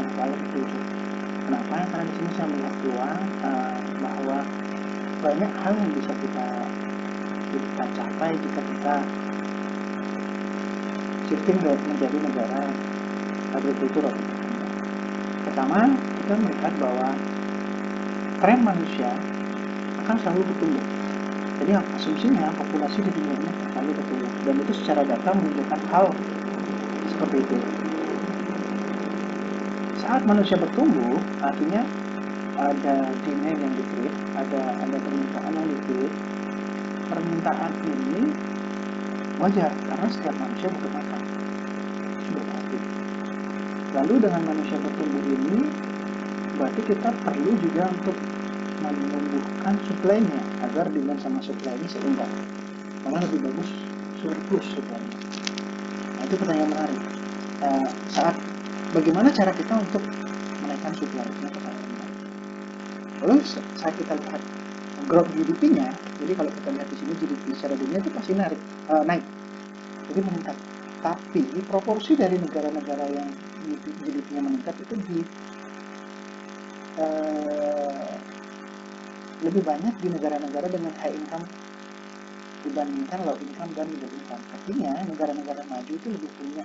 ya kalau itu. Kenapa? Karena di sini saya melihat peluang bahwa banyak hal yang bisa kita capai jika kita shifting menjadi negara agrikultur atau pertanian. Pertama, kita melihat bahwa tren manusia akan selalu bertumbuh. Jadi asumsinya populasi di dunia ini akan selalu bertumbuh, dan itu secara data menunjukkan hal seperti itu. Saat manusia bertumbuh, artinya ada demand yang di-create, ada permintaan yang di-create. Permintaan ini wajar karena setiap manusia butuh makan, sudah pasti. Lalu dengan manusia bertumbuh ini, berarti kita perlu juga untuk menumbuhkan supply-nya agar demand sama supply ini seimbang. Malah lebih bagus surplus supply-nya. Nah, itu pertanyaan menarik. Saat bagaimana cara kita untuk menaikkan supply-nya pertanyaan. Lalu saat kita lihat growth GDP-nya, jadi kalau kita lihat di sini GDP secara dunia itu pasti naik, jadi meningkat. Tapi proporsi dari negara-negara yang GDP-nya meningkat itu lebih banyak di negara-negara dengan high income dibandingkan low income dan middle income. Artinya negara-negara maju itu lebih punya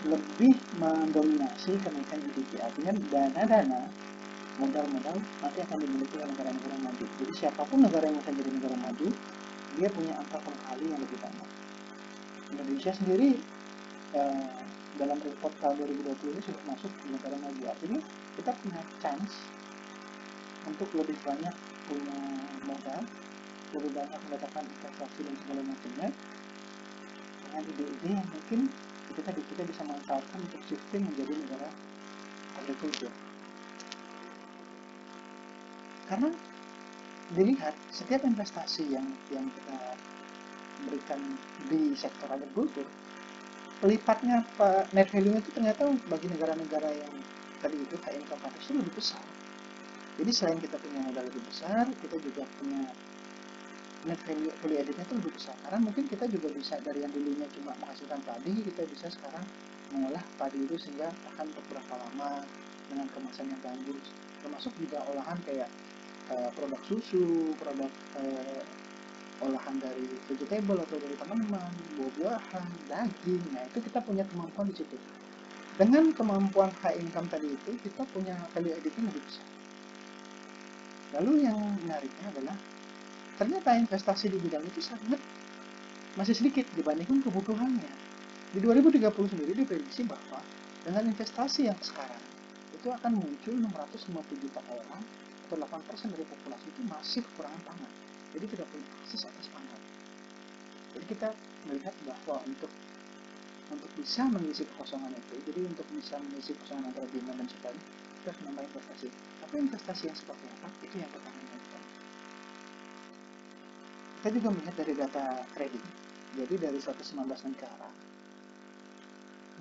lebih mendominasi kenaikan GDP. Artinya dana modal nanti akan dimiliki oleh negara-negara maju. Jadi siapapun negara yang akan jadi negara maju, dia punya angka pengkali yang lebih banyak. Indonesia sendiri dalam report tahun 2020 ini sudah masuk ke negara maju. Artinya kita punya chance untuk lebih banyak punya modal, lebih banyak mendapatkan investasi dan segala macamnya dengan ide-ide yang mungkin kita bisa manfaatkan untuk shifting menjadi negara agrikultur. Karena dilihat setiap investasi yang kita berikan di sektor agrikultur, pelipatnya net value itu ternyata bagi negara-negara yang tadi itu high income countries itu lebih besar. Jadi selain kita punya modal lebih besar, kita juga punya net value added-nya itu lebih besar. Karena mungkin kita juga bisa dari yang dulunya cuma menghasilkan padi, kita bisa sekarang mengolah padi itu sehingga tahan untuk berapa lama dengan kemasan yang bagus. Termasuk juga olahan kayak produk susu, produk olahan dari vegetable atau dari tanaman, buah-buahan, daging. Nah, itu kita punya kemampuan di situ. Dengan kemampuan high income tadi itu, kita punya value added-nya lebih besar. Lalu yang menariknya adalah ternyata investasi di bidang itu sangat masih sedikit dibandingkan kebutuhannya. Di 2030 sendiri diprediksi bahwa dengan investasi yang sekarang itu akan muncul 650 juta orang atau 8% dari populasi itu masih kekurangan pangan. Jadi tidak punya akses atas pangan. Jadi kita melihat bahwa untuk bisa mengisi kekosongan itu, jadi untuk bisa mengisi kekosongan antara demand dan supply, kita harus menambah investasi. Tapi investasi yang seperti apa? Itu yang pertanyaan kita. Kita juga melihat dari data trading. Jadi dari 119 negara,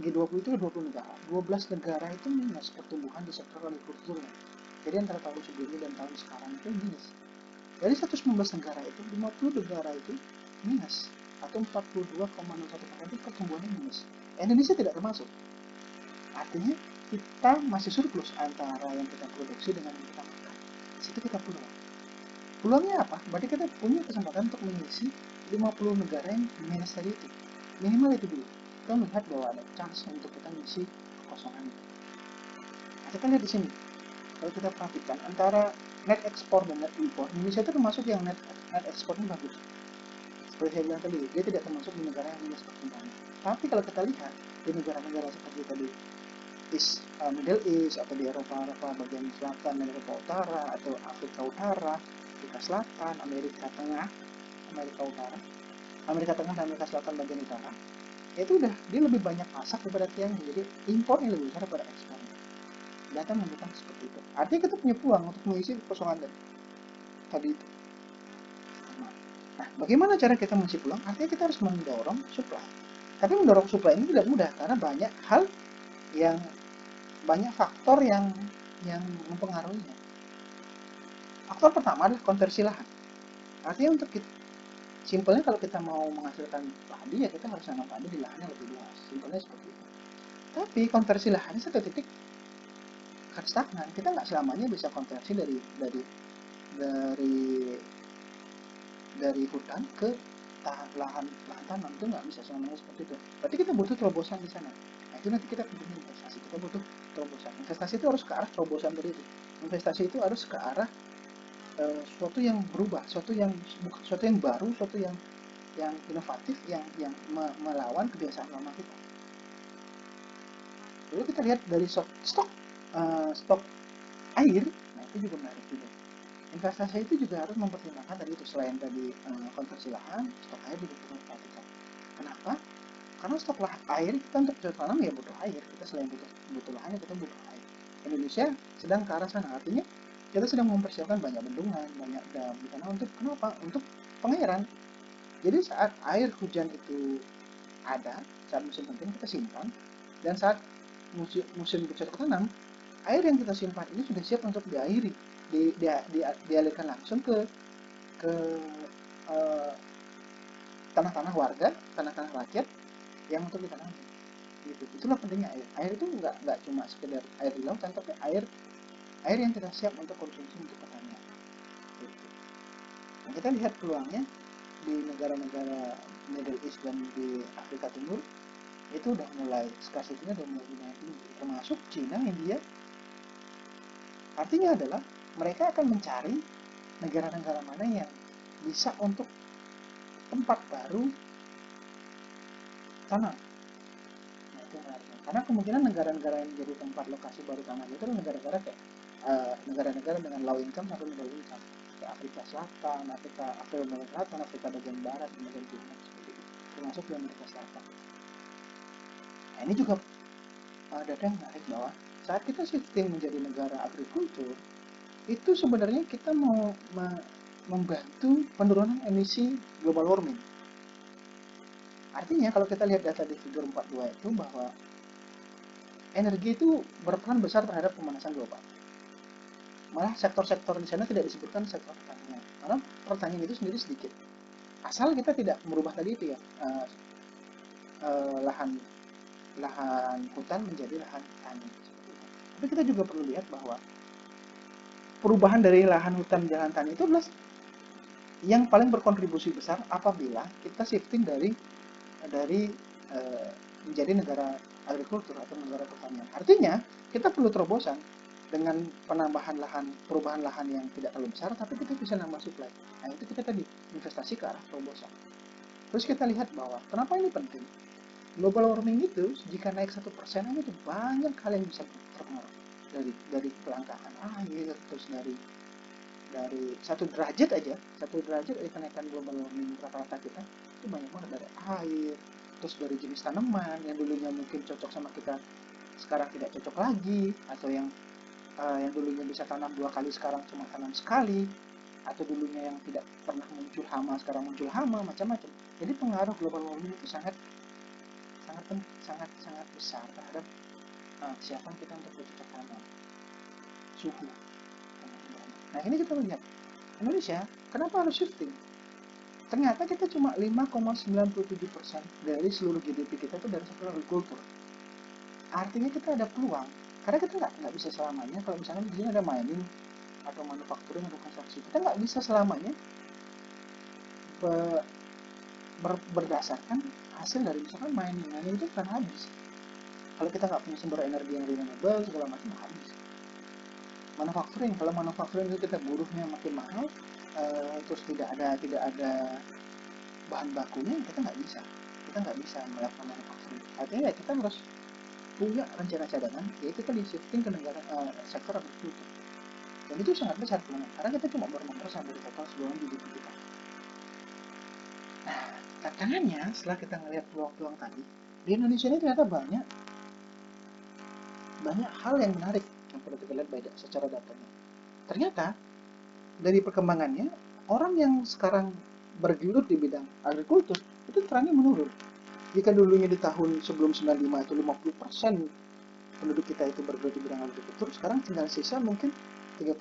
G20 itu 20 negara, 12 negara itu minus pertumbuhan di sektor agrikulturnya. Jadi antara tahun sebelumnya dan tahun sekarang itu minus. Dari 119 negara itu, 50 negara itu minus, atau 42,01% itu pertumbuhannya minus. Indonesia tidak termasuk. Artinya kita masih surplus antara yang kita produksi dengan yang kita makan. Di situ kita peluang. Peluangnya apa? Berarti kita punya kesempatan untuk mengisi 50 negara yang minus tadi itu. Minimal itu dulu. Kita melihat bahwa ada chance untuk kita mengisi kekosongan itu. Nah, kita lihat di sini. Kalau kita perhatikan antara net ekspor dan net impor, Indonesia itu termasuk yang net ekspornya bagus. Seperti saya bilang tadi, dia tidak termasuk di negara yang minus pertumbuhan. Tapi kalau kita lihat di negara-negara seperti tadi, Middle East atau di Eropa bagian selatan dan Eropa Utara atau Afrika Utara, Afrika Selatan, Amerika Tengah, Amerika Utara, Amerika Tengah dan Amerika Selatan bagian utara, itu udah dia lebih banyak masak daripada tiang, jadi impornya lebih besar daripada ekspornya. Data menunjukkan seperti itu. Artinya kita punya peluang untuk mengisi kekosongan tadi itu. Nah, bagaimana cara kita mengisi peluang? Artinya kita harus mendorong supply. Tapi mendorong supply ini tidak mudah karena banyak hal yang banyak faktor yang mempengaruhinya. Faktor pertama adalah konversi lahan. Artinya untuk kita, simpelnya kalau kita mau menghasilkan padi ya kita harus nanam padi di lahan yang lebih luas. Simpelnya seperti itu. Tapi konversi lahannya satu titik akan stagnan. Kita nggak selamanya bisa konversi dari dari hutan ke lahan tanam, itu nggak bisa selamanya seperti itu. Berarti kita butuh terobosan di sana. Nah itu nanti kita butuh investasi, kita butuh terobosan. Investasi itu harus ke arah terobosan dari itu. Investasi itu harus ke arah suatu yang berubah, suatu yang baru, suatu yang inovatif, yang melawan kebiasaan lama kita. Lalu kita lihat dari stok air, nah itu juga menarik juga. Investasi itu juga harus mempertimbangkan tadi itu, selain tadi konversi lahan, stok air juga perlu diperhatikan. Kenapa? Karena stok air kita untuk cocok tanam ya butuh air. Kita selain butuh lahan, kita butuh air. Indonesia sedang ke arah sana, artinya kita sedang mempersiapkan banyak bendungan, banyak dam di sana untuk kenapa? Untuk pengairan. Jadi saat air hujan itu ada, saat musim penting kita simpan, dan saat musim bercocok tanam, air yang kita simpan ini sudah siap untuk diairi, dialirkan langsung ke tanah-tanah warga, tanah-tanah rakyat yang untuk ditanami. Gitu. Itulah pentingnya air. Air itu nggak cuma sekedar air di lautan, tapi air yang kita siap untuk konsumsi untuk pertanian. Gitu. Nah, kita lihat peluangnya di negara-negara Middle East dan di Afrika Timur itu udah mulai scarcity-nya udah mulai tinggi, termasuk Cina, India. Artinya adalah mereka akan mencari negara-negara mana yang bisa untuk tempat baru tanam. Nah itu menariknya. Karena kemungkinan negara-negara yang menjadi tempat lokasi baru tanam itu adalah negara-negara kayak negara-negara dengan low income atau middle income, kayak Afrika Selatan, Afrika Selatan, Afrika bagian barat, dan bagian timur seperti itu, termasuk di Amerika Selatan. Nah ini juga data yang menarik bahwa saat kita shifting menjadi negara agrikultur, itu sebenarnya kita mau membantu penurunan emisi global warming. Artinya kalau kita lihat data di figur 42 itu bahwa energi itu berperan besar terhadap pemanasan global. Malah sektor-sektor di sana tidak disebutkan sektor pertanian, karena pertanian itu sendiri sedikit. Asal kita tidak merubah tadi itu ya, lahan hutan menjadi lahan tani. Tapi kita juga perlu lihat bahwa perubahan dari lahan hutan menjadi lahan tani itu adalah yang paling berkontribusi besar apabila kita shifting dari menjadi negara agrikultur atau negara pertanian. Artinya kita perlu terobosan dengan perubahan lahan yang tidak terlalu besar, tapi kita bisa nambah supply. Nah itu kita tadi investasi ke arah terobosan. Terus kita lihat bahwa kenapa ini penting. Global warming itu jika naik 1% aja itu banyak hal yang bisa terpengaruh, dari kelangkaan air, terus dari 1 derajat aja kenaikan global warming rata-rata kita itu banyak banget, dari air, terus dari jenis tanaman yang dulunya mungkin cocok sama kita sekarang tidak cocok lagi, atau yang dulunya bisa tanam 2 kali sekarang cuma tanam sekali, atau dulunya yang tidak pernah muncul hama sekarang muncul hama, macam-macam. Jadi pengaruh global warming itu sangat besar terhadap kesiapan kita untuk bercocok tanam, suhu. Nah ini kita lihat Indonesia kenapa harus shifting. Ternyata kita cuma 5,97% dari seluruh GDP kita itu dari sektor agrikultur. Artinya kita ada peluang, karena kita nggak bisa selamanya, kalau misalnya di sini ada mining atau manufacturing atau konstruksi, kita nggak bisa selamanya berdasarkan hasil dari misalkan mining itu kan habis. Kalau kita nggak punya sumber energi yang renewable segala macam, habis. Kalau manufacturing itu kita buruhnya makin mahal, terus tidak ada bahan bakunya, kita nggak bisa melakukan manufacturing. Artinya ya kita harus punya rencana cadangan, yaitu tadi shifting ke sektor agrikultur. Dan itu sangat besar karena kita cuma baru 6% dari total seluruh GDP kita. Nah, tantangannya setelah kita ngelihat peluang-peluang tadi, di Indonesia ini ternyata banyak hal yang menarik yang perlu kita lihat secara datanya. Ternyata dari perkembangannya, orang yang sekarang bergelut di bidang agrikultur itu trennya menurun. Jika dulunya di tahun sebelum 95 itu 50% penduduk kita itu bergelut di bidang agrikultur, sekarang tinggal sisa mungkin 30%.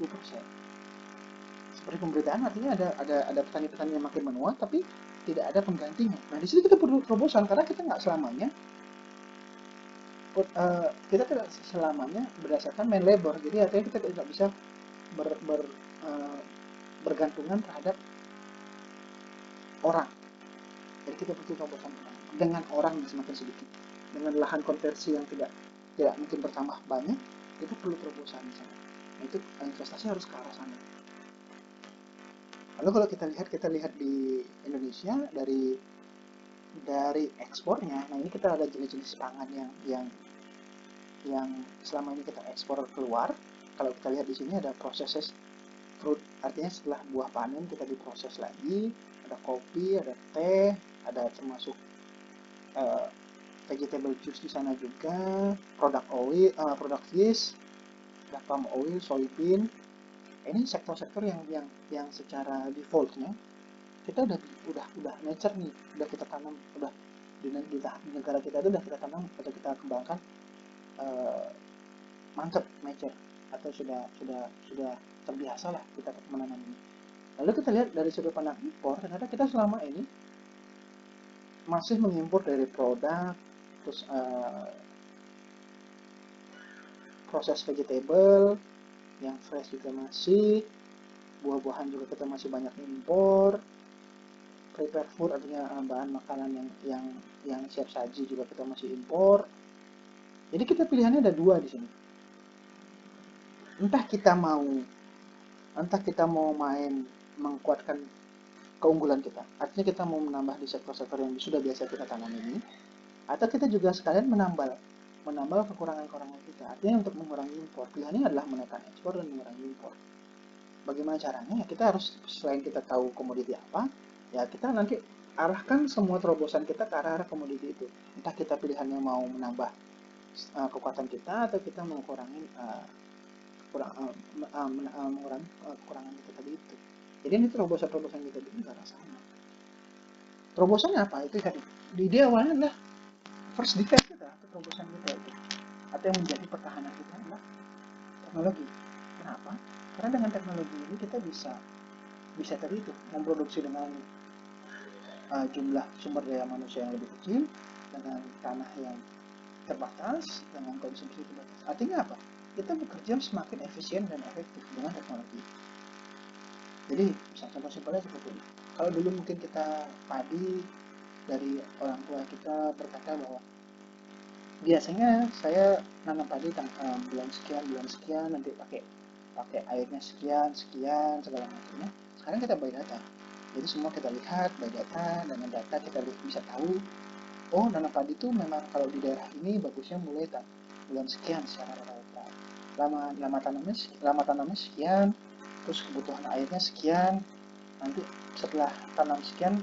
Seperti pemberitaan, artinya ada petani-petani yang makin menua, tapi tidak ada penggantinya. Nah di sini kita perlu terobosan, karena kita nggak selamanya kita tidak selamanya berdasarkan main labor, jadi artinya kita tidak bisa ber, ber, eh, bergantungan terhadap orang. Jadi kita butuh terobosan dengan orang yang semakin sedikit, dengan lahan konversi yang tidak mungkin bertambah banyak, kita perlu terobosan di sana. Nah, itu investasi harus ke arah sana. Lalu kalau kita lihat di Indonesia dari ekspornya, nah ini kita ada jenis-jenis pangan yang selama ini kita ekspor keluar. Kalau kita lihat di sini ada proses fruit, artinya setelah buah panen kita diproses lagi, ada kopi, ada teh, ada termasuk uh, vegetable juice di sana juga, produk oil, produk fish, ada palm oil, soybean. Ini sektor-sektor yang secara defaultnya kita udah nature nih, udah kita tanam, udah di negara kita itu udah kita tanam atau kita kembangkan, uh, mantep nature, atau sudah terbiasa lah kita menanam ini. Lalu kita lihat dari sudut pandang impor, ternyata kita selama ini masih mengimpor dari produk, terus proses vegetable yang fresh juga masih, buah-buahan juga kita masih banyak impor, prepare food artinya bahan makanan yang siap saji juga kita masih impor. Jadi kita pilihannya ada dua di sini. Entah kita mau main menguatkan keunggulan kita, artinya kita mau menambah di sektor-sektor yang sudah biasa kita tanam ini, atau kita juga sekalian menambah kekurangan-kekurangan kita. Artinya untuk mengurangi impor, pilihannya adalah menekan ekspor dan mengurangi impor. Bagaimana caranya? Ya kita harus, selain kita tahu komoditi apa, ya kita nanti arahkan semua terobosan kita ke arah komoditi itu. Entah kita pilihannya mau menambah kekuatan kita, atau kita mengurangi mengurangi kekurangan kita tadi itu. Jadi ini terobosan-terobosan kita bikin ke arah sana. Terobosannya apa? Itu tadi. Di ide awalnya adalah first defense kita, atau terobosan kita itu, atau yang menjadi pertahanan kita adalah teknologi. Kenapa? Karena dengan teknologi ini kita bisa tadi itu memproduksi dengan jumlah sumber daya manusia yang lebih kecil, dengan tanah yang terbatas, dengan konsumsi terbatas. Artinya apa? Kita bekerja semakin efisien dan efektif dengan teknologi. Jadi bisa contoh simpelnya seperti ini. Kalau dulu mungkin kita padi, dari orang tua kita berkata bahwa biasanya saya nanam padi bulan sekian nanti pakai pakai airnya sekian sekian segala macamnya. Sekarang kita by data, jadi semua kita lihat by data, dengan data kita bisa tahu, oh nanam padi itu memang kalau di daerah ini bagusnya mulai bulan sekian secara rata-rata, lama tanamnya sekian, terus kebutuhan airnya sekian, nanti setelah tanam sekian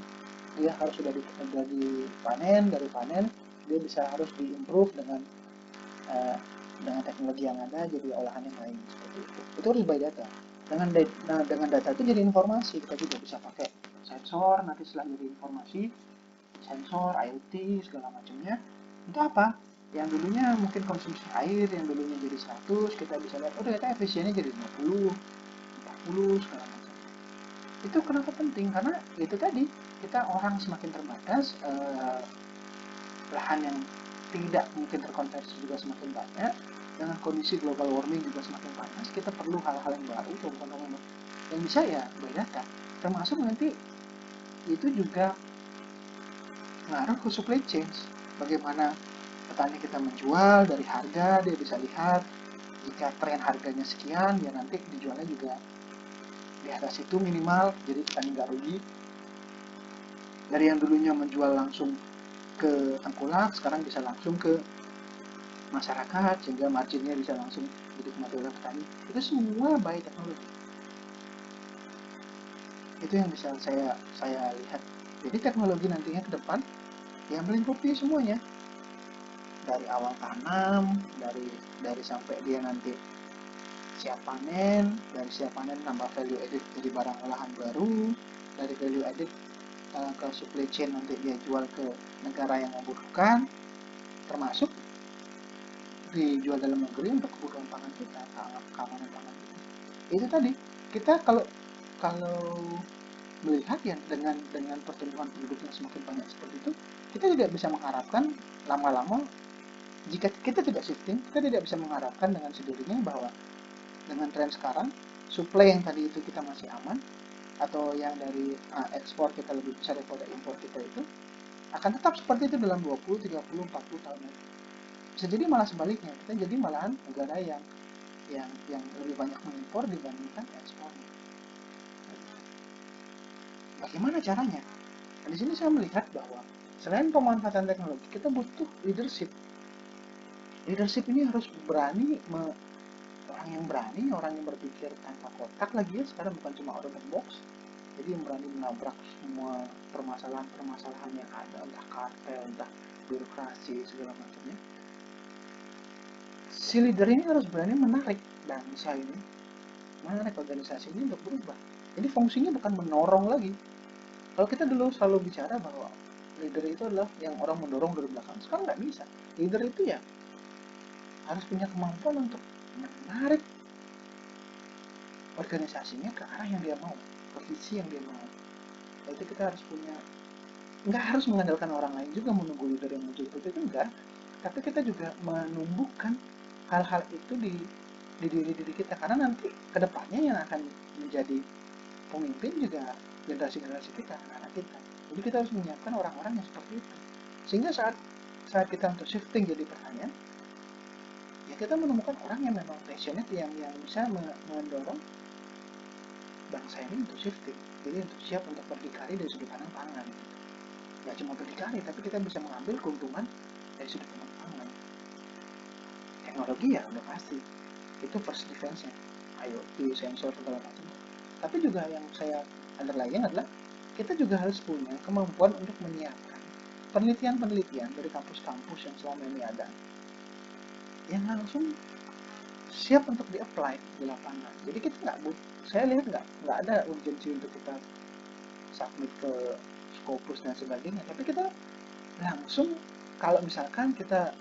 dia harus sudah dipanen, dari panen dia bisa harus diimprove dengan teknologi yang ada jadi olahan yang lain seperti itu harus by data. Dengan data itu jadi informasi, kita juga bisa pakai sensor, nanti setelah jadi informasi, sensor, IoT, segala macamnya, itu apa? Yang dulunya mungkin konsumsi air yang dulunya jadi 100, kita bisa lihat, oh ternyata efisiennya jadi 50, 40, segala macam. Itu kenapa penting? Karena itu tadi, kita orang semakin terbatas, lahan yang tidak mungkin terkonversi juga semakin banyak, dengan kondisi global warming juga semakin panas, kita perlu hal-hal yang baru, terobosan yang bisa ya by data. Termasuk nanti itu juga ngaruh ke supply chain. Bagaimana petani kita menjual, dari harga dia bisa lihat, jika tren harganya sekian, ya nanti dijualnya juga di atas itu minimal, jadi petani nggak rugi. Dari yang dulunya menjual langsung ke tengkulak, sekarang bisa langsung ke masyarakat, sehingga marginnya bisa langsung dinikmati oleh petani. Itu semua by teknologi. Itu yang bisa saya lihat. Jadi teknologi nantinya ke depan yang melingkupi semuanya, dari awal tanam, dari sampai dia nanti siap panen, dari siap panen nambah value added jadi barang olahan baru, dari value added ke supply chain nanti dia jual ke negara yang membutuhkan, termasuk dijual dalam negeri untuk kebutuhan pangan kita, keamanan pangan kita. Itu tadi, kita kalau melihat ya dengan pertumbuhan penduduk yang semakin banyak seperti itu, kita tidak bisa mengharapkan lama-lama Jika kita tidak shifting, kita tidak bisa mengharapkan dengan sendirinya bahwa dengan tren sekarang, supply yang tadi itu kita masih aman, atau yang dari ekspor kita lebih besar daripada impor kita itu, akan tetap seperti itu dalam 20, 30, 40 tahun lagi. Bisa jadi malah sebaliknya, kita jadi malahan negara yang lebih banyak mengimpor dibandingkan ekspor. Bagaimana caranya? Nah, di sini saya melihat bahwa selain pemanfaatan teknologi, kita butuh leadership. Leadership ini harus berani, orang yang berani, orang yang berpikir tanpa kotak lagi ya, sekarang bukan cuma out of the box. Jadi yang berani menabrak semua permasalahan-permasalahan yang ada, entah kartel, entah birokrasi, segala macamnya. Si leader ini harus berani menarik bangsa ini, menarik organisasi ini untuk berubah. Jadi fungsinya bukan menorong lagi. Kalau kita dulu selalu bicara bahwa leader itu adalah yang orang mendorong dari belakang, sekarang nggak bisa. Leader itu ya harus punya kemampuan untuk menarik organisasinya ke arah yang dia mau, ke visi yang dia mau. Berarti kita harus punya, nggak harus mengandalkan orang lain juga menunggu leader yang muncul itu enggak, tapi kita juga menumbuhkan hal-hal itu di diri kita, karena nanti kedepannya yang akan menjadi pemimpin juga generasi-generasi kita, anak-anak kita. Jadi kita harus menyiapkan orang-orang yang seperti itu, sehingga saat kita untuk shifting jadi pertanyaan, ya kita menemukan orang yang memang passionate, yang bisa mendorong bangsa ini untuk shifting, jadi untuk siap untuk berdikari dari sudut pandang pangan. Nggak cuma berdikari, tapi kita bisa mengambil keuntungan dari sudut pandang pangan. Teknologi ya udah pasti, itu first defense-nya, IoT, sensor, segala macam. Tapi juga yang saya underline adalah kita juga harus punya kemampuan untuk menyiapkan penelitian-penelitian dari kampus-kampus yang selama ini ada, yang langsung siap untuk di-apply di lapangan. Jadi kita saya lihat nggak ada urgensi untuk kita submit ke Scopus dan sebagainya, tapi kita langsung, kalau misalkan kita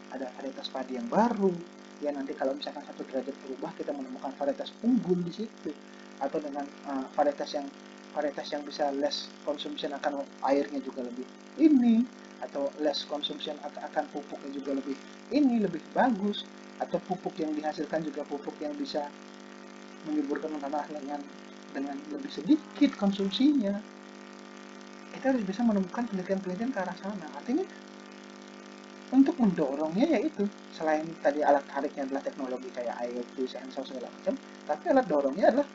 ada varietas padi yang baru, ya nanti kalau misalkan 1 derajat berubah, kita menemukan varietas unggul di situ, atau dengan varietas yang bisa less consumption akan airnya juga lebih ini, atau less consumption akan pupuknya juga lebih bagus, atau pupuk yang dihasilkan juga pupuk yang bisa menyuburkan tanah dengan lebih sedikit konsumsinya. Kita harus bisa menemukan penelitian-penelitian ke arah sana. Artinya untuk mendorongnya yaitu selain tadi alat tariknya adalah teknologi kayak IoT, sensor segala macam, tapi alat dorongnya adalah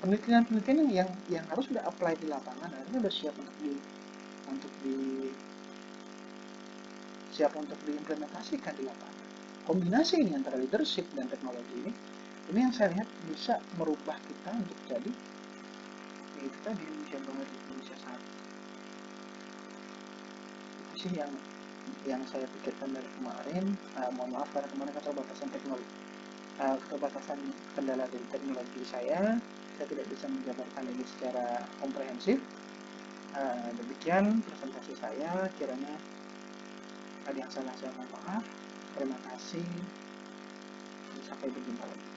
penelitian-penelitian yang harus sudah apply di lapangan, artinya sudah siap untuk diimplementasikan di lapangan. Kombinasi ini antara leadership dan teknologi ini yang saya lihat bisa merubah kita untuk jadi itu tadi Indonesia baru, Indonesia satu. Itu sih yang saya pikirkan dari kemarin. Mohon maaf karena kemarin keterbatasan teknologi, keterbatasan kendala dari teknologi saya tidak bisa menjabarkan ini secara komprehensif. Demikian presentasi saya, kiranya ada yang salah saya mohon maaf. Terima kasih, sampai berjumpa lagi.